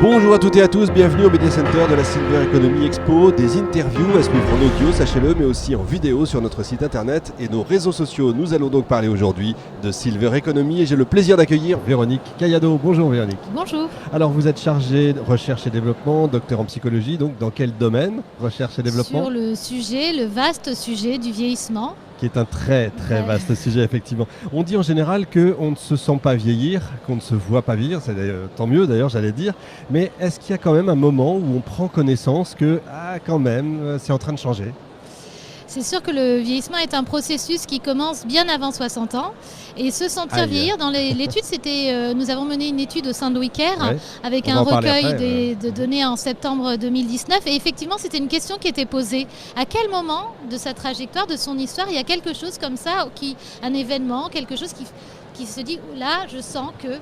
Bonjour à toutes et à tous, bienvenue au Media Center de la Silver Economy Expo. Des interviews à suivre en audio, sachez-le, mais aussi en vidéo sur notre site internet et nos réseaux sociaux. Nous allons donc parler aujourd'hui de Silver Economy et j'ai le plaisir d'accueillir Véronique Cayado. Bonjour Véronique. Bonjour. Alors vous êtes chargée de recherche et développement, docteur en psychologie, donc dans quel domaine, recherche et développement? Sur le vaste sujet du vieillissement. Qui est un très vaste sujet effectivement. On dit en général qu'on ne se sent pas vieillir, qu'on ne se voit pas vieillir, c'est tant mieux d'ailleurs j'allais dire, mais est-ce qu'il y a quand même un moment où on prend connaissance que quand même c'est en train de changer? C'est sûr que le vieillissement est un processus qui commence bien avant 60 ans et se sentir vieillir, dans l'étude, nous avons mené une étude au sein de WeCare avec un recueil de données en septembre 2019 et effectivement c'était une question qui était posée. À quel moment de sa trajectoire, de son histoire, il y a quelque chose comme ça, un événement, quelque chose qui se dit là je sens que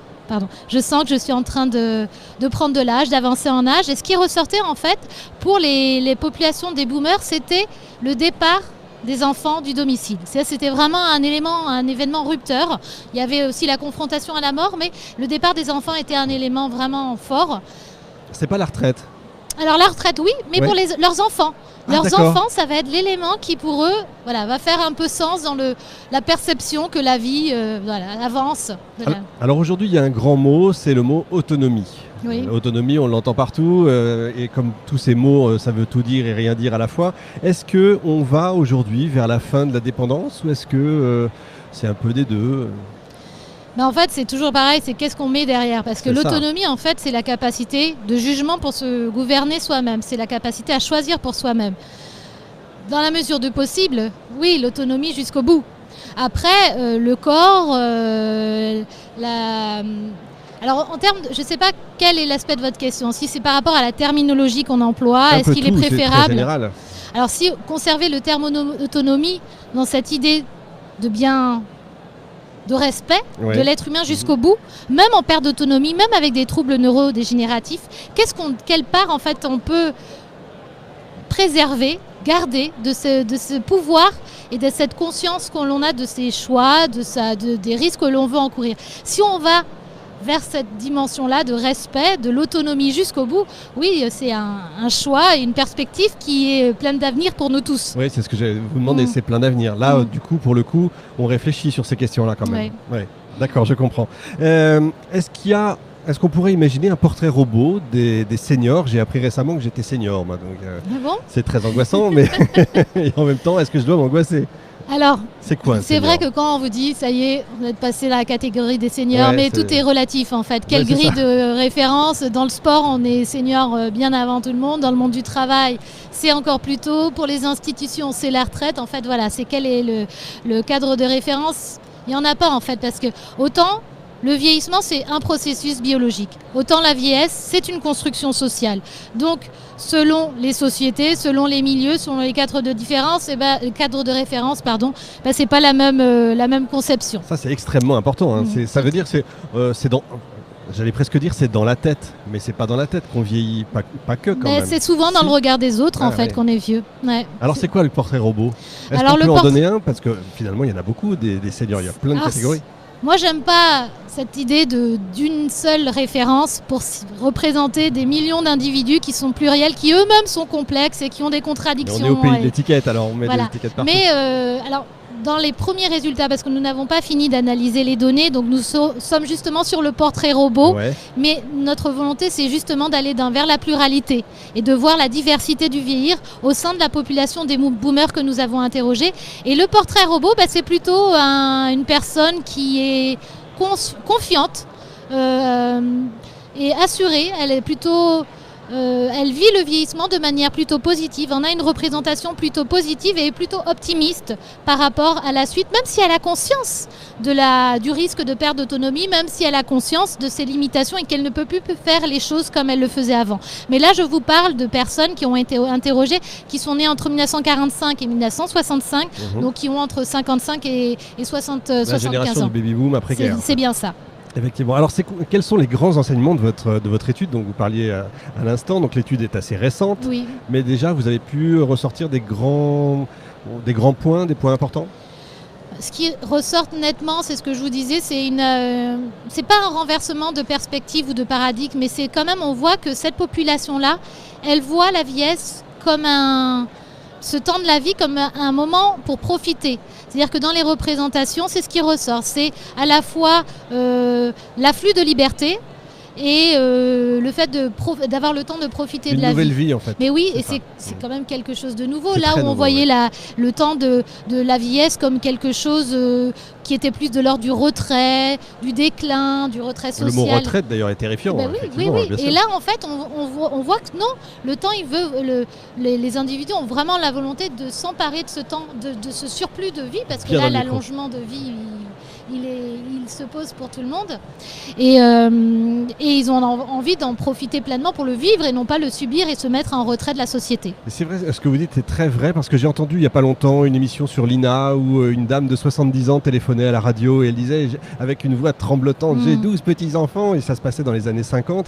je suis en train de prendre de l'âge, d'avancer en âge. Et ce qui ressortait en fait pour les populations des boomers, c'était le départ des enfants du domicile. C'était vraiment un événement rupteur. Il y avait aussi la confrontation à la mort, mais le départ des enfants était un élément vraiment fort. C'est pas la retraite? Alors la retraite oui, mais pour leurs enfants. Leurs enfants, ça va être l'élément qui pour eux va faire un peu sens dans la perception que la vie avance. Alors aujourd'hui, il y a un grand mot, c'est le mot autonomie. Oui. Autonomie, on l'entend partout et comme tous ces mots, ça veut tout dire et rien dire à la fois. Est-ce qu'on va aujourd'hui vers la fin de la dépendance ou est-ce que c'est un peu des deux? En fait, c'est toujours pareil, c'est qu'est-ce qu'on met derrière. Parce que l'autonomie, en fait, c'est la capacité de jugement pour se gouverner soi-même. C'est la capacité à choisir pour soi-même. Dans la mesure du possible, oui, l'autonomie jusqu'au bout. Après, le corps, Alors, en termes je ne sais pas quel est l'aspect de votre question. Si c'est par rapport à la terminologie qu'on emploie, est-ce qu'il est préférable? C'est très général. Alors, si conserver le terme autonomie dans cette idée de respect de l'être humain jusqu'au bout, même en perte d'autonomie, même avec des troubles neurodégénératifs, quelle part en fait on peut préserver, garder de ce pouvoir et de cette conscience que l'on a de ses choix, des risques que l'on veut encourir. Si on va vers cette dimension-là de respect, de l'autonomie jusqu'au bout, oui, c'est un choix et une perspective qui est pleine d'avenir pour nous tous. Oui, c'est ce que j'allais vous demander, c'est plein d'avenir. Là, du coup, pour le coup, on réfléchit sur ces questions-là quand même. Ouais. D'accord, je comprends. Est-ce qu'on pourrait imaginer un portrait robot des seniors? J'ai appris récemment que j'étais senior, moi, donc c'est très angoissant, mais et en même temps, est-ce que je dois m'angoisser? Alors, c'est quoi c'est vrai que quand on vous dit, ça y est, vous êtes passé dans la catégorie des seniors, mais tout est relatif en fait. Quelle grille de référence? Dans le sport, on est senior bien avant tout le monde. Dans le monde du travail, c'est encore plus tôt. Pour les institutions, c'est la retraite. En fait, voilà, c'est quel est le cadre de référence? Il n'y en a pas en fait, parce que autant le vieillissement, c'est un processus biologique. Autant la vieillesse, c'est une construction sociale. Donc, selon les sociétés, selon les milieux, selon les cadres de référence, c'est pas la même conception. Ça, c'est extrêmement important. Hein. Ça veut dire c'est dans... J'allais presque dire c'est dans la tête, mais c'est pas dans la tête qu'on vieillit, pas que quand même. C'est souvent dans le regard des autres qu'on est vieux. Ouais. Alors c'est quoi le portrait robot? Est-ce qu'on peut en donner un? Parce que finalement il y en a beaucoup des seniors, il y a plein de catégories. Moi, j'aime pas cette idée d'une seule référence pour représenter des millions d'individus qui sont pluriels, qui eux-mêmes sont complexes et qui ont des contradictions. Mais on est au pays de l'étiquette, alors on met des étiquettes partout. Mais dans les premiers résultats, parce que nous n'avons pas fini d'analyser les données, donc nous sommes justement sur le portrait robot, mais notre volonté, c'est justement d'aller vers la pluralité et de voir la diversité du vieillir au sein de la population des boomers que nous avons interrogés. Et le portrait robot, c'est plutôt une personne qui est confiante et assurée. Elle est plutôt... elle vit le vieillissement de manière plutôt positive. On a une représentation plutôt positive et plutôt optimiste par rapport à la suite, même si elle a conscience du risque de perte d'autonomie, même si elle a conscience de ses limitations et qu'elle ne peut plus faire les choses comme elle le faisait avant. Mais là, je vous parle de personnes qui ont été interrogées, qui sont nées entre 1945 et 1965, donc qui ont entre 55 et 75 ans. La génération du baby-boom après-guerre. C'est bien ça. Effectivement. Alors, quels sont les grands enseignements de votre étude dont vous parliez à l'instant? Donc, l'étude est assez récente, mais déjà, vous avez pu ressortir des grands points, des points importants? Ce qui ressort nettement, c'est ce que je vous disais, c'est pas un renversement de perspective ou de paradigme, mais c'est quand même, on voit que cette population-là, elle voit la vieillesse comme ce temps de la vie comme un moment pour profiter. C'est-à-dire que dans les représentations, c'est ce qui ressort. C'est à la fois l'afflux de liberté, et le fait d'avoir le temps de profiter de la vie. Une nouvelle vie en fait. Mais oui, et c'est quand même quelque chose de nouveau. C'est là où on nouveau, voyait le temps de la vieillesse comme quelque chose qui était plus de l'ordre du retrait, du déclin, du retrait social. Le mot retraite d'ailleurs est terrifiant. Oui. Et là en fait on voit que non, le temps les individus ont vraiment la volonté de s'emparer de ce temps, de ce surplus de vie, parce que là l'allongement de vie il se pose pour tout le monde, et ils ont envie d'en profiter pleinement pour le vivre et non pas le subir et se mettre en retrait de la société. Et c'est vrai, ce que vous dites est très vrai, parce que j'ai entendu il n'y a pas longtemps une émission sur l'INA où une dame de 70 ans téléphonait à la radio et elle disait avec une voix tremblotante j'ai 12 petits-enfants, et ça se passait dans les années 50.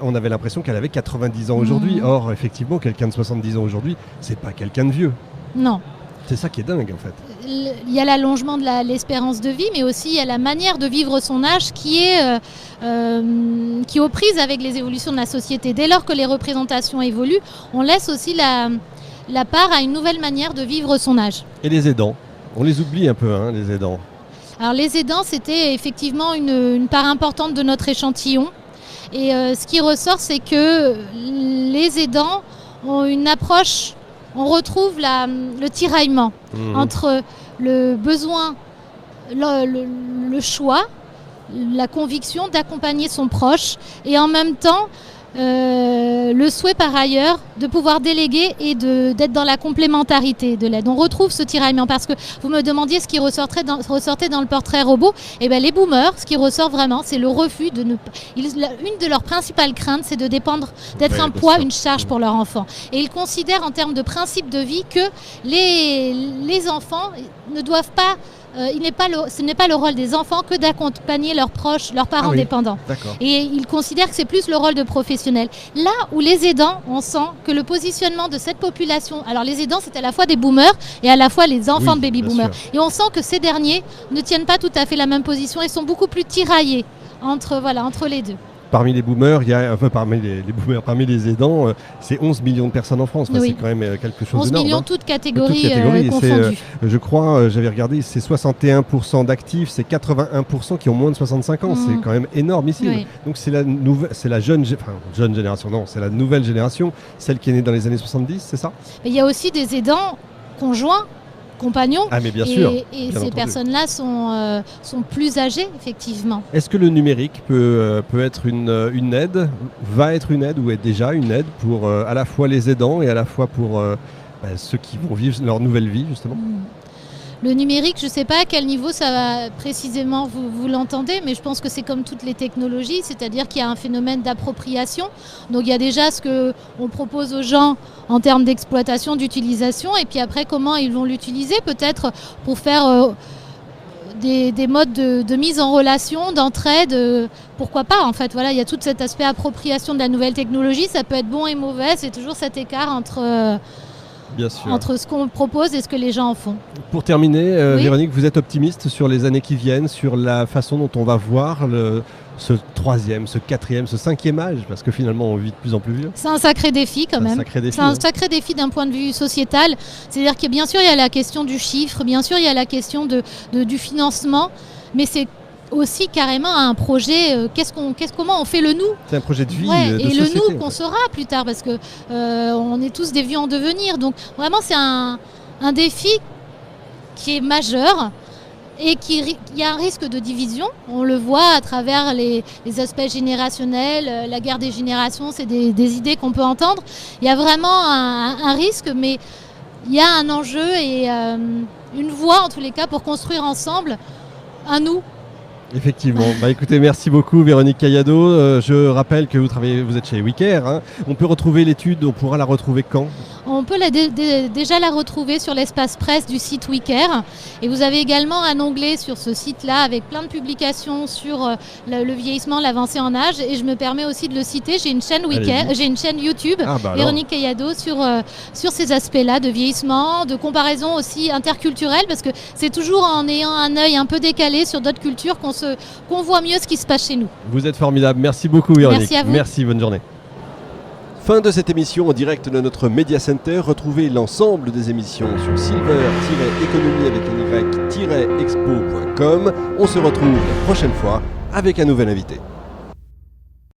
On avait l'impression qu'elle avait 90 ans aujourd'hui. Or effectivement quelqu'un de 70 ans aujourd'hui, c'est pas quelqu'un de vieux. Non. C'est ça qui est dingue en fait. Il y a l'allongement de l'espérance de vie, mais aussi il y a la manière de vivre son âge qui est aux prises avec les évolutions de la société. Dès lors que les représentations évoluent, on laisse aussi la part à une nouvelle manière de vivre son âge. Et les aidants, on les oublie un peu, hein, les aidants. Alors les aidants, c'était effectivement une part importante de notre échantillon. Et ce qui ressort, c'est que les aidants ont une approche. On retrouve le tiraillement entre le besoin, le choix, la conviction d'accompagner son proche, et en même temps le souhait par ailleurs de pouvoir déléguer et d'être dans la complémentarité de l'aide. On retrouve ce tiraillement, parce que vous me demandiez ce qui ressortait dans le portrait robot. Et bien les boomers, ce qui ressort vraiment, c'est le refus une de leurs principales craintes, c'est de dépendre, d'être un poids, une charge pour leur enfant. Et ils considèrent en termes de principe de vie que les enfants ne doivent pas ce n'est pas le rôle des enfants que d'accompagner leurs proches, leurs parents dépendants. D'accord. Et ils considèrent que c'est plus le rôle de professionnels. Là où les aidants, on sent que le positionnement de cette population... Alors les aidants, c'est à la fois des boomers et à la fois les enfants de baby-boomers. Et on sent que ces derniers ne tiennent pas tout à fait la même position et sont beaucoup plus tiraillés entre les deux. Parmi les boomers, parmi les aidants, c'est 11 millions de personnes en France. Enfin, c'est quand même quelque chose 11 d'énorme. 11 millions, toutes catégories confondues. Je crois, j'avais regardé, c'est 61% d'actifs, c'est 81% qui ont moins de 65 ans. C'est quand même énormissime. Oui. Donc c'est la jeune génération, non, c'est la nouvelle génération, celle qui est née dans les années 70, c'est ça ? Il y a aussi des aidants conjoints, compagnons, mais bien sûr, et ces personnes-là sont plus âgées, effectivement. Est-ce que le numérique peut être une aide, va être une aide ou est déjà une aide pour à la fois les aidants et à la fois pour ceux qui vont vivre leur nouvelle vie, justement ? Le numérique, je ne sais pas à quel niveau ça va précisément, vous l'entendez, mais je pense que c'est comme toutes les technologies, c'est-à-dire qu'il y a un phénomène d'appropriation. Donc il y a déjà ce qu'on propose aux gens en termes d'exploitation, d'utilisation, et puis après comment ils vont l'utiliser, peut-être pour faire des modes de mise en relation, d'entraide, pourquoi pas en fait. Voilà, il y a tout cet aspect appropriation de la nouvelle technologie, ça peut être bon et mauvais, c'est toujours cet écart entre ce qu'on propose et ce que les gens en font. Pour terminer, Véronique, vous êtes optimiste sur les années qui viennent, sur la façon dont on va voir ce troisième, ce quatrième, ce cinquième âge, parce que finalement on vit de plus en plus vieux. C'est un sacré défi quand même. C'est un sacré défi d'un point de vue sociétal. C'est-à-dire que bien sûr il y a la question du chiffre, bien sûr il y a la question du financement, mais c'est aussi carrément un projet, comment on fait le nous. C'est un projet de vie, de et société, le nous qu'on sera plus tard, parce que on est tous des vieux en devenir. Donc vraiment c'est un défi qui est majeur et il y a un risque de division. On le voit à travers les aspects générationnels, la guerre des générations, c'est des idées qu'on peut entendre. Il y a vraiment un risque, mais il y a un enjeu et une voie en tous les cas pour construire ensemble un nous. Effectivement. Écoutez, merci beaucoup Véronique Cayado. Je rappelle que vous êtes chez WeCare. On peut retrouver l'étude, on pourra la retrouver quand ? on peut déjà la retrouver sur l'espace presse du site WeCare. Et vous avez également un onglet sur ce site-là avec plein de publications sur le vieillissement, l'avancée en âge. Et je me permets aussi de le citer, j'ai une chaîne WeCare, j'ai une chaîne YouTube, Véronique Cayado, sur ces aspects-là de vieillissement, de comparaison aussi interculturelle, parce que c'est toujours en ayant un œil un peu décalé sur d'autres cultures qu'on voit mieux ce qui se passe chez nous. Vous êtes formidable, merci beaucoup Véronique. Merci à vous. Merci, bonne journée. Fin de cette émission en direct de notre Media Center. Retrouvez l'ensemble des émissions sur silver-economie avec un y-expo.com. On se retrouve la prochaine fois avec un nouvel invité.